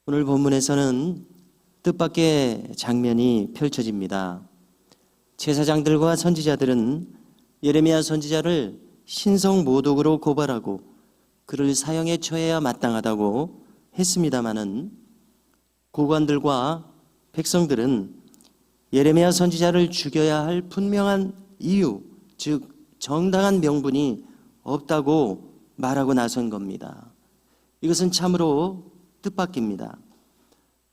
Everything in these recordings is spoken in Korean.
오늘 본문에서는 뜻밖의 장면이 펼쳐집니다. 제사장들과 선지자들은 예레미야 선지자를 신성 모독으로 고발하고 그를 사형에 처해야 마땅하다고 했습니다마는 고관들과 백성들은 예레미야 선지자를 죽여야 할 분명한 이유, 즉 정당한 명분이 없다고 말하고 나선 겁니다. 이것은 참으로 뜻밖입니다.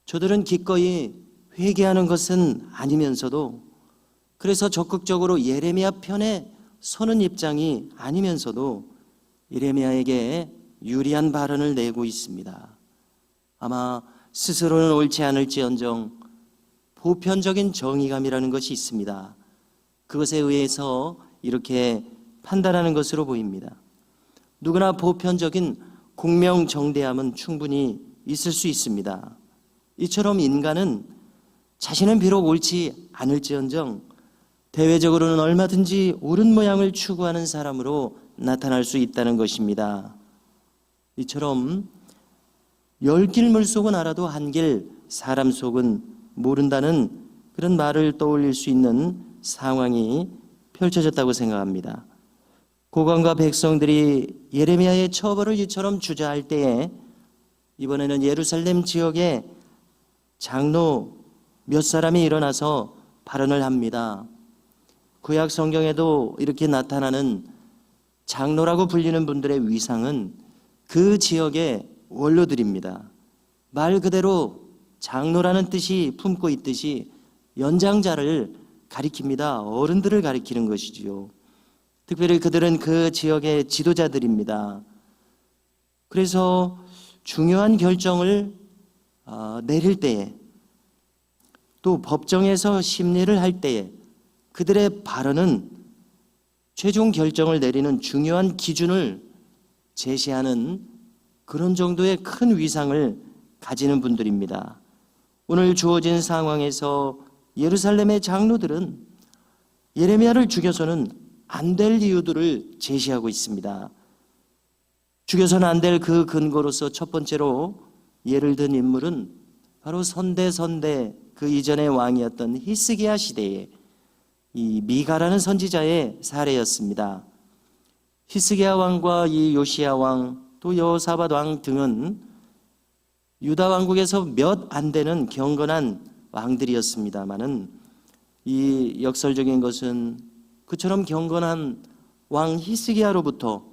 저들은 기꺼이 회개하는 것은 아니면서도, 그래서 적극적으로 예레미야 편에 서는 입장이 아니면서도 예레미야에게 유리한 발언을 내고 있습니다. 아마 스스로는 옳지 않을지언정 보편적인 정의감이라는 것이 있습니다. 그것에 의해서 이렇게 판단하는 것으로 보입니다. 누구나 보편적인 공명정대함은 충분히 있을 수 있습니다. 이처럼 인간은 자신은 비록 옳지 않을지언정 대외적으로는 얼마든지 옳은 모양을 추구하는 사람으로 나타날 수 있다는 것입니다. 이처럼 10길 물속은 알아도 한 길 사람 속은 모른다는 그런 말을 떠올릴 수 있는 상황이 펼쳐졌다고 생각합니다. 고관과 백성들이 예레미야의 처벌을 이처럼 주저할 때에 이번에는 예루살렘 지역에 장로 몇 사람이 일어나서 발언을 합니다. 구약 성경에도 이렇게 나타나는 장로라고 불리는 분들의 위상은 그 지역의 원로들입니다. 말 그대로 장로라는 뜻이 품고 있듯이 연장자를 가리킵니다. 어른들을 가리키는 것이지요. 특별히 그들은 그 지역의 지도자들입니다. 그래서 중요한 결정을 내릴 때에, 또 법정에서 심리를 할 때에 그들의 발언은 최종 결정을 내리는 중요한 기준을 제시하는 그런 정도의 큰 위상을 가지는 분들입니다. 오늘 주어진 상황에서 예루살렘의 장로들은 예레미야를 죽여서는 안 될 이유들을 제시하고 있습니다. 죽여서는 안 될 그 근거로서 첫 번째로 예를 든 인물은 바로 선대 그 이전의 왕이었던 히스기야 시대의 이 미가라는 선지자의 사례였습니다. 히스기야 왕과 이 요시야 왕, 또 여호사밧 왕 등은 유다 왕국에서 몇 안 되는 경건한 왕들이었습니다마는 이 역설적인 것은 그처럼 경건한 왕 히스기야로부터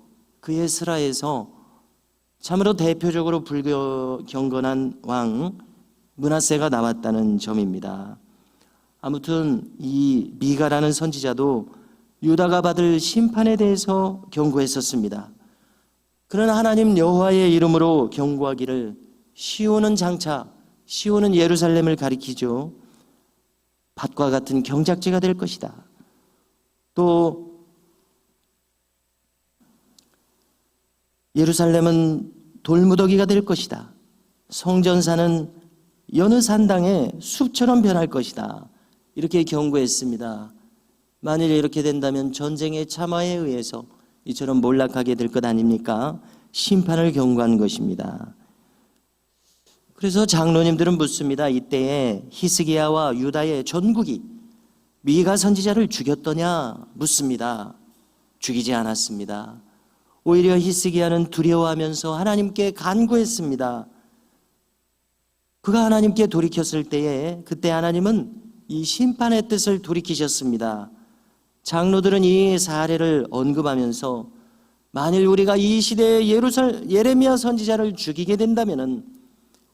그의 슬하에서 참으로 대표적으로 불교 경건한 왕 므낫세가 나왔다는 점입니다. 아무튼 이 미가라는 선지자도 유다가 받을 심판에 대해서 경고했었습니다. 그러나 하나님 여호와의 이름으로 경고하기를 시온은 장차, 시온은 예루살렘을 가리키죠. 밭과 같은 경작지가 될 것이다. 또 예루살렘은 돌무더기가 될 것이다. 성전산은 여느 산당의 숲처럼 변할 것이다. 이렇게 경고했습니다. 만일 이렇게 된다면 전쟁의 참화에 의해서 이처럼 몰락하게 될 것 아닙니까? 심판을 경고한 것입니다. 그래서 장로님들은 묻습니다. 이때에 히스기야와 유다의 전국이 미가 선지자를 죽였더냐 묻습니다. 죽이지 않았습니다. 오히려 히스기야는 두려워하면서 하나님께 간구했습니다. 그가 하나님께 돌이켰을 때에 그때 하나님은 이 심판의 뜻을 돌이키셨습니다. 장로들은 이 사례를 언급하면서 만일 우리가 이 시대에 예레미야 선지자를 죽이게 된다면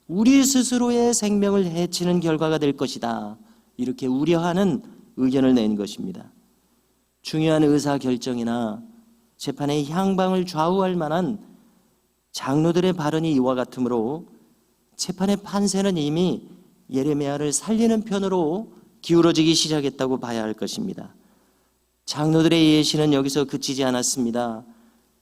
우리 스스로의 생명을 해치는 결과가 될 것이다. 이렇게 우려하는 의견을 낸 것입니다. 중요한 의사결정이나 재판의 향방을 좌우할 만한 장로들의 발언이 이와 같으므로 재판의 판세는 이미 예레미야를 살리는 편으로 기울어지기 시작했다고 봐야 할 것입니다. 장로들의 예시는 여기서 그치지 않았습니다.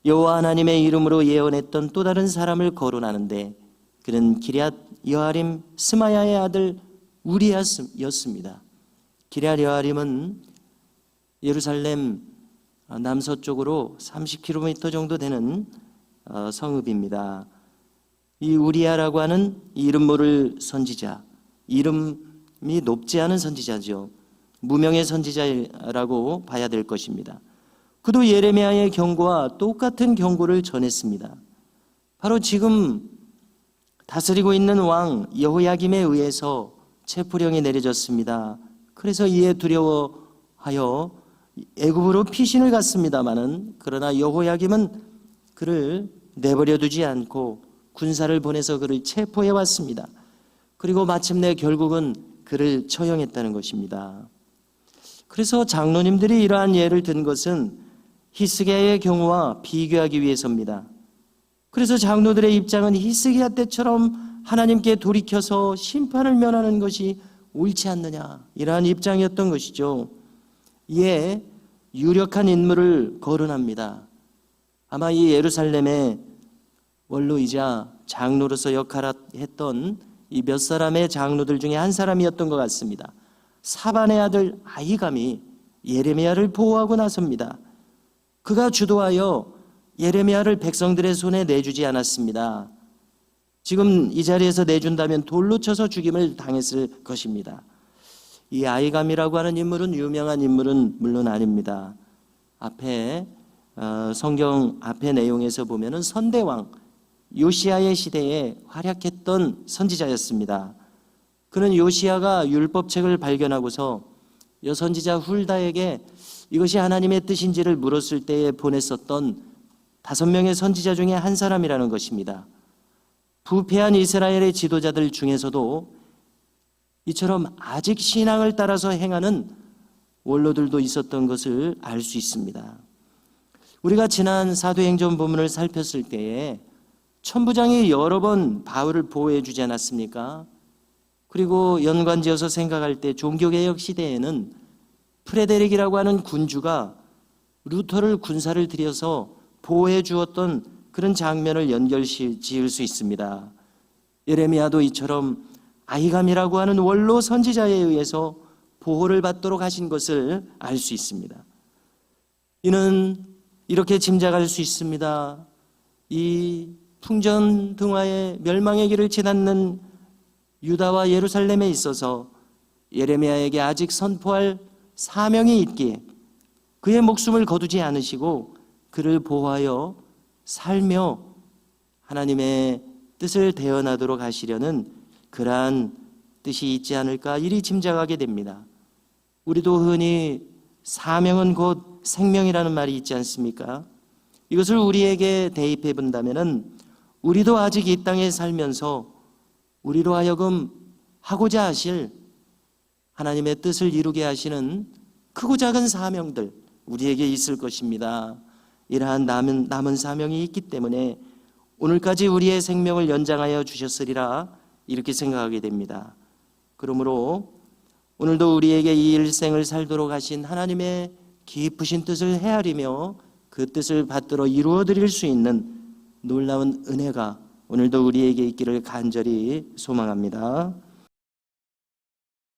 여호와 하나님의 이름으로 예언했던 또 다른 사람을 거론하는데 그는 기럇 여아림 스마야의 아들 우리야였습니다. 기럇 여아림은 예루살렘 남서쪽으로 30km 정도 되는 성읍입니다. 이 우리야라고 하는 이름 모를 선지자, 이름이 높지 않은 선지자죠. 무명의 선지자라고 봐야 될 것입니다. 그도 예레미야의 경고와 똑같은 경고를 전했습니다. 바로 지금 다스리고 있는 왕 여호야김에 의해서 체포령이 내려졌습니다. 그래서 이에 두려워하여 애굽으로 피신을 갔습니다마는, 그러나 여호야김은 그를 내버려 두지 않고 군사를 보내서 그를 체포해 왔습니다. 그리고 마침내 결국은 그를 처형했다는 것입니다. 그래서 장로님들이 이러한 예를 든 것은 히스기야의 경우와 비교하기 위해서입니다. 그래서 장로들의 입장은 히스기야 때처럼 하나님께 돌이켜서 심판을 면하는 것이 옳지 않느냐, 이러한 입장이었던 것이죠. 이에 유력한 인물을 거론합니다. 아마 이 예루살렘의 원로이자 장로로서 역할을 했던 이 몇 사람의 장로들 중에 한 사람이었던 것 같습니다. 사반의 아들 아히감이 예레미야를 보호하고 나섭니다. 그가 주도하여 예레미야를 백성들의 손에 내주지 않았습니다. 지금 이 자리에서 내준다면 돌로 쳐서 죽임을 당했을 것입니다. 이 아히감이라고 하는 인물은 유명한 인물은 물론 아닙니다. 앞에 성경 앞의 내용에서 보면은 선대왕 요시야의 시대에 활약했던 선지자였습니다. 그는 요시야가 율법책을 발견하고서 여선지자 훌다에게 이것이 하나님의 뜻인지를 물었을 때에 보냈었던 5명의 선지자 중에 한 사람이라는 것입니다. 부패한 이스라엘의 지도자들 중에서도 이처럼 아직 신앙을 따라서 행하는 원로들도 있었던 것을 알 수 있습니다. 우리가 지난 사도행전 본문을 살폈을 때에 천부장이 여러 번 바울을 보호해 주지 않았습니까? 그리고 연관지어서 생각할 때 종교개혁 시대에는 프레데릭이라고 하는 군주가 루터를 군사를 들여서 보호해 주었던 그런 장면을 연결지을 수 있습니다. 예레미야도 이처럼 아히감이라고 하는 원로 선지자에 의해서 보호를 받도록 하신 것을 알 수 있습니다. 이는 이렇게 짐작할 수 있습니다. 이 풍전등화의 멸망의 길을 지났는 유다와 예루살렘에 있어서 예레미야에게 아직 선포할 사명이 있기에 그의 목숨을 거두지 않으시고 그를 보호하여 살며 하나님의 뜻을 대언하도록 하시려는 그러한 뜻이 있지 않을까 이리 짐작하게 됩니다. 우리도 흔히 사명은 곧 생명이라는 말이 있지 않습니까? 이것을 우리에게 대입해 본다면은 우리도 아직 이 땅에 살면서 우리로 하여금 하고자 하실 하나님의 뜻을 이루게 하시는 크고 작은 사명들 우리에게 있을 것입니다. 이러한 남은 사명이 있기 때문에 오늘까지 우리의 생명을 연장하여 주셨으리라 이렇게 생각하게 됩니다. 그러므로 오늘도 우리에게 이 일생을 살도록 하신 하나님의 깊으신 뜻을 헤아리며 그 뜻을 받들어 이루어 드릴 수 있는 놀라운 은혜가 오늘도 우리에게 있기를 간절히 소망합니다.